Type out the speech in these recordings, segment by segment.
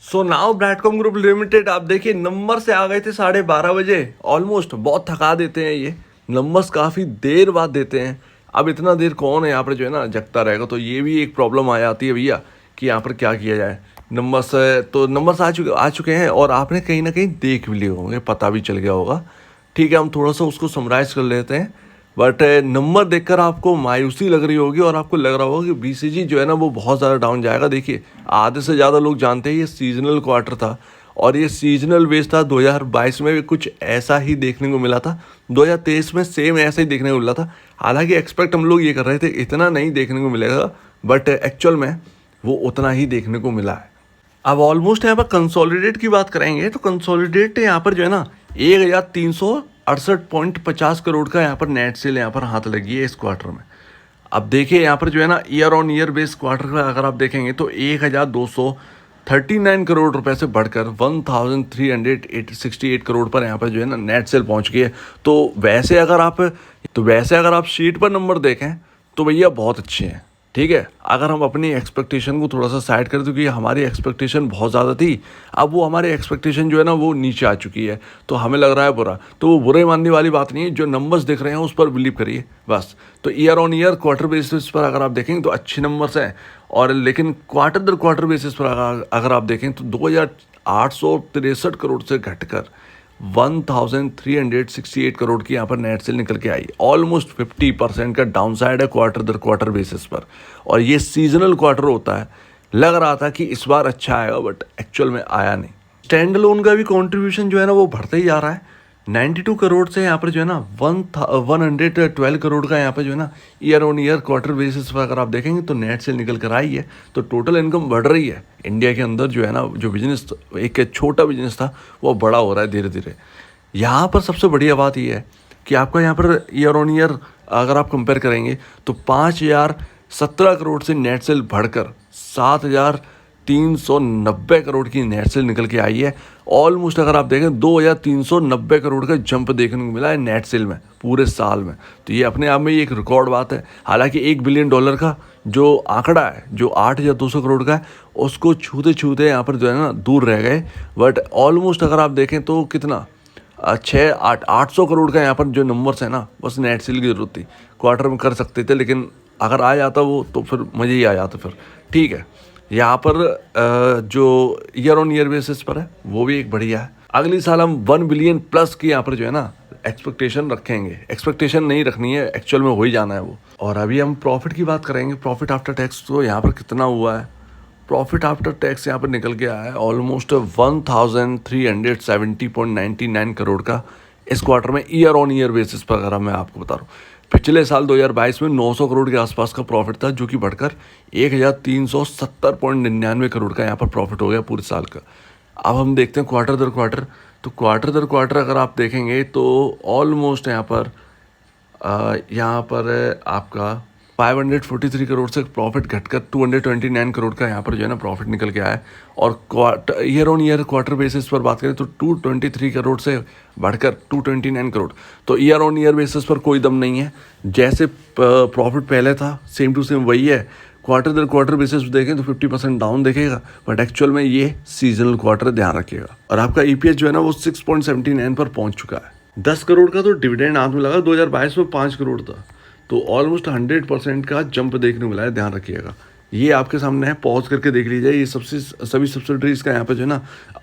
So now ब्रैडकॉम group limited आप देखिए number से आ गए थे 12:30 बजे ऑलमोस्ट। बहुत थका देते हैं ये नंबर्स, काफ़ी देर बाद देते हैं। अब इतना देर कौन है यहाँ पर जो है ना जगता रहेगा, तो ये भी एक प्रॉब्लम आ जाती है भैया कि यहाँ पर क्या किया जाए। नंबर्स तो नंबर्स आ चुके हैं और आपने कहीं ना कहीं देख भी लिए होंगे, पता भी चल गया होगा। ठीक है, हम थोड़ा सा उसको समराइज कर लेते हैं। बट नंबर देखकर आपको मायूसी लग रही होगी और आपको लग रहा होगा कि बीसीजी जो है ना वो बहुत ज़्यादा डाउन जाएगा। देखिए आधे से ज़्यादा लोग जानते हैं ये सीजनल क्वार्टर था और ये सीजनल बेस था। 2022 में भी कुछ ऐसा ही देखने को मिला था, 2023 में सेम ऐसा ही देखने को मिला था। हालांकि एक्सपेक्ट हम लोग ये कर रहे थे इतना नहीं देखने को मिलेगा, बट एक्चुअल में वो उतना ही देखने को मिला है। अब ऑलमोस्ट यहाँ पर कंसोलिडेट की बात करेंगे तो कंसोलिडेट यहाँ पर जो है ना 1368.50 करोड़ का यहाँ पर नेट सेल यहाँ पर हाथ लगी है इस क्वार्टर में। अब देखिए यहाँ पर जो है ना year on year base quarter का अगर आप देखेंगे तो 1239 करोड़ रुपए से बढ़कर 1368 करोड़ पर यहाँ पर जो है ना नेट सेल पहुँच गई है। तो वैसे अगर आप शीट पर नंबर देखें तो भैया बहुत अच्छे हैं। ठीक है, अगर हम अपनी एक्सपेक्टेशन को थोड़ा सा साइड करें तो कि हमारी एक्सपेक्टेशन बहुत ज़्यादा थी, अब वो हमारी एक्सपेक्टेशन जो है ना वो नीचे आ चुकी है, तो हमें लग रहा है बुरा। तो वो बुरे मानने वाली बात नहीं है, जो नंबर्स दिख रहे हैं उस पर बिलीव करिए बस। तो year on year quarter basis पर अगर आप देखेंगे तो अच्छे नंबर्स हैं, और लेकिन क्वार्टर दर क्वार्टर बेसिस पर अगर आप देखें तो 2863 करोड़ से घटकर 1368 करोड़ की यहाँ पर नेट सेल निकल के आई। ऑलमोस्ट 50% का डाउन साइड है क्वार्टर दर क्वार्टर बेसिस पर, और ये सीजनल क्वार्टर होता है। लग रहा था कि इस बार अच्छा आएगा, बट एक्चुअल में आया नहीं। स्टैंड लोन का भी कंट्रीब्यूशन जो है ना वो बढ़ता ही जा रहा है। 92 करोड़ से यहाँ पर जो है ना 112 करोड़ का यहाँ पर जो है ना year on year quarter basis पर अगर आप देखेंगे तो नेट सेल निकल कर आई है। तो टोटल इनकम बढ़ रही है। इंडिया के अंदर जो है ना जो बिजनेस, एक छोटा बिजनेस था, वो बड़ा हो रहा है धीरे धीरे। यहाँ पर सबसे बढ़िया बात यह है कि आपका यहाँ पर ईयर ऑन ईयर अगर आप कंपेयर करेंगे तो 5017 करोड़ से नेट सेल बढ़कर 7390 करोड़ की नेट सेल निकल के आई है। ऑलमोस्ट अगर आप देखें 2390 करोड़ का जंप देखने को मिला है नेट सेल में पूरे साल में। तो ये अपने आप में एक रिकॉर्ड बात है। हालांकि $1 बिलियन का जो आंकड़ा है, जो 8200 करोड़ का है, उसको छूते छूते यहाँ पर जो है ना दूर रह गए। बट ऑलमोस्ट अगर आप देखें तो कितना 800 करोड़ का यहाँ पर जो नंबर्स है ना, बस नेट सेल की जरूरत थी। क्वार्टर में कर सकते थे, लेकिन अगर आ जाता वो तो फिर मज़े ही आ जाता फिर। ठीक है, यहाँ पर जो ईयर ऑन ईयर बेसिस पर है वो भी एक बढ़िया है। अगली साल हम 1 बिलियन प्लस की यहाँ पर जो है ना एक्सपेक्टेशन रखेंगे। एक्सपेक्टेशन नहीं रखनी है, एक्चुअल में हो ही जाना है वो। और अभी हम प्रॉफिट की बात करेंगे। प्रॉफिट आफ्टर टैक्स तो यहाँ पर कितना हुआ है, प्रॉफिट आफ्टर टैक्स यहाँ पर निकल के आया है ऑलमोस्ट 1370.99 करोड़ का इस क्वार्टर में ईयर ऑन ईयर बेसिस पर। अगर मैं आपको बता रहा हूँ, पिछले साल 2022 में 900 करोड़ के आसपास का प्रॉफिट था, जो कि बढ़कर 1370.99 करोड़ का यहाँ पर प्रॉफिट हो गया पूरे साल का। अब हम देखते हैं क्वार्टर दर क्वार्टर। तो क्वार्टर दर क्वार्टर अगर आप देखेंगे तो ऑलमोस्ट यहाँ पर आपका 543 करोड़ से प्रॉफिट घटकर 229 करोड़ का यहाँ पर जो है ना प्रॉफिट निकल के आया है। और year on year quarter basis पर बात करें तो 223 करोड़ से बढ़कर 229 करोड़। तो ईयर ऑन ईयर बेसिस पर कोई दम नहीं है। जैसे प्रॉफिट पहले था सेम टू सेम वही है। क्वार्टर दर क्वार्टर बेसिस देखें तो 50% डाउन दिखेगा, बट एक्चुअल में ये सीजनल क्वार्टर, ध्यान रखिएगा। और आपका ईपीएस जो है ना वो 6.79 पर पहुंच चुका है। 10 करोड़ का तो डिविडेंड हाथ में लगा, 2022 में 5 करोड़ था, तो ऑलमोस्ट 100% का जंप देखने को मिला है, ध्यान रखिएगा। ये आपके सामने है, पॉज करके देख लीजिए। ये सभी सब्सिडरीज का यहाँ पर जो है ना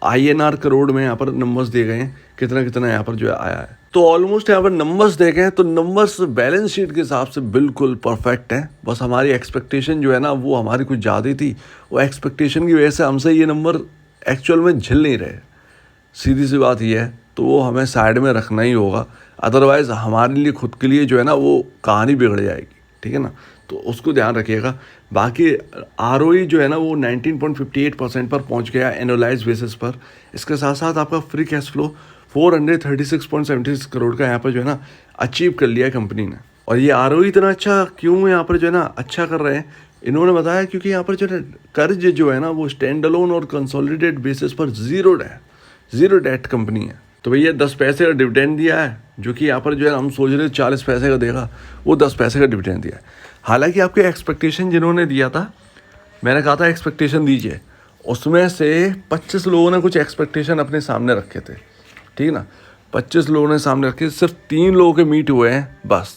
INR करोड़ में यहाँ पर नंबर्स दिए गए हैं, कितना कितना यहाँ पर जो है आया है। तो ऑलमोस्ट यहाँ पर नंबर्स देखें तो नंबर्स बैलेंस शीट के हिसाब से बिल्कुल परफेक्ट हैं। बस हमारी एक्सपेक्टेशन जो है ना वो हमारी कुछ ज़्यादा थी, वो एक्सपेक्टेशन की वजह से हमसे ये नंबर एक्चुअल में झिल नहीं रहे। सीधी सी बात ये है, तो वो हमें साइड में रखना ही होगा, अदरवाइज़ हमारे लिए खुद के लिए जो है ना वो कहानी बिगड़ जाएगी। ठीक है ना, तो उसको ध्यान रखिएगा। बाकी ROE जो है ना वो 19.58% पर पहुंच गया एनुअलाइज बेसिस पर। इसके साथ साथ आपका फ्री कैश फ्लो 436.76 करोड़ का यहाँ पर जो है ना अचीव कर लिया कंपनी ने। और ये ROE इतना अच्छा क्यों यहाँ पर जो है ना अच्छा कर रहे हैं, इन्होंने बताया क्योंकि यहाँ पर जो है कर्ज जो है ना वो स्टैंड अलोन और कंसोलिडेट बेसिस पर जीरो डेट कंपनी है। तो भैया 10 पैसे का डिविडेंड दिया है, जो कि यहाँ पर जो है हम सोच रहे 40 पैसे का देगा, वो 10 पैसे का डिविडेंड दिया है। हालांकि आपके एक्सपेक्टेशन जिन्होंने दिया था, मैंने कहा था एक्सपेक्टेशन दीजिए, उसमें से 25 लोगों ने कुछ एक्सपेक्टेशन अपने सामने रखे थे, ठीक है ना। 25 लोगों ने सामने रखे, सिर्फ 3 लोगों के मीट हुए हैं बस।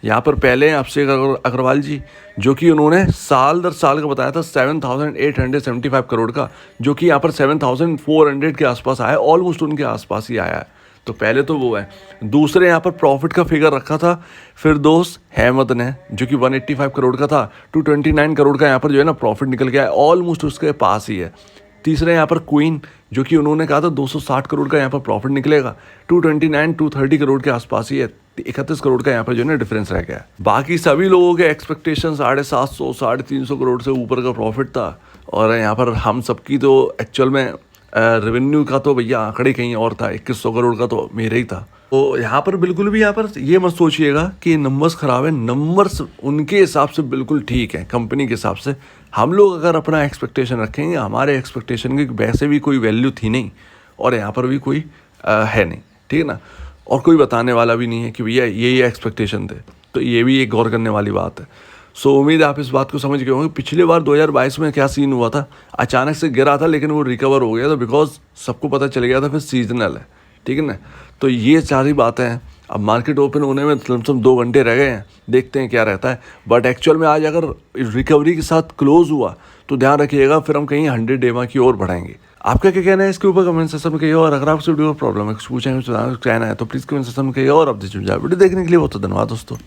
यहाँ पर पहले अभिषेक अग्रवाल जी, जो कि उन्होंने साल दर साल का बताया था 7,875 करोड़ का, जो कि यहाँ पर 7,400 के आसपास आया, ऑलमोस्ट उनके आसपास ही आया है। तो पहले तो वो है। दूसरे यहाँ पर प्रॉफिट का फिगर रखा था फिरदौस अहमद ने, जो कि 185 करोड़ का था, 229 करोड़ का यहाँ पर जो है ना प्रॉफिट निकल के आया, ऑलमोस्ट उसके पास ही है। तीसरे यहाँ पर क्वीन, जो कि उन्होंने कहा था 260 करोड़ का यहाँ पर प्रॉफिट निकलेगा, 230 करोड़ के आसपास ही है, 31 करोड़ का यहाँ पर जो है ना डिफरेंस रह गया। बाकी सभी लोगों के एक्सपेक्टेशन 750 350 करोड़ से ऊपर का प्रॉफिट था, और यहाँ पर हम सबकी तो एक्चुअल में रेवेन्यू का तो भैया आंकड़े कहीं और था, 2100 करोड़ का तो मेरे ही था। तो यहाँ पर बिल्कुल भी यहाँ पर ये मत सोचिएगा कि नंबर्स ख़राब है, नंबर्स उनके हिसाब से बिल्कुल ठीक है, कंपनी के हिसाब से। हम लोग अगर अपना एक्सपेक्टेशन रखेंगे, हमारे एक्सपेक्टेशन की वैसे भी कोई वैल्यू थी नहीं, और यहाँ पर भी कोई है नहीं, ठीक है ना। और कोई बताने वाला भी नहीं है कि भैया ये एक्सपेक्टेशन थे, तो ये भी एक गौर करने वाली बात है। सो उम्मीद है आप इस बात को समझ गए होंगे। पिछली बार 2022 में क्या सीन हुआ था, अचानक से गिरा था लेकिन वो रिकवर हो गया था, बिकॉज सबको पता चल गया था फिर सीजनल है, ठीक है ना। तो ये सारी बातें हैं। अब मार्केट ओपन होने में लमसम 2 घंटे रह गए हैं, देखते हैं क्या रहता है। बट एक्चुअल में आज अगर रिकवरी के साथ क्लोज हुआ तो ध्यान रखिएगा, फिर हम कहीं 100 डेमा की ओर बढ़ाएंगे। आपका क्या कहना है इसके ऊपर कमेंट सेक्शन में कहिए, और अगर आपसे वीडियो में प्रॉब्लम है, कुछ पूछना है तो प्लीज़ कमेंट सेक्शन में कहिए। और अब वीडियो देखने के लिए बहुत धन्यवाद दोस्तों।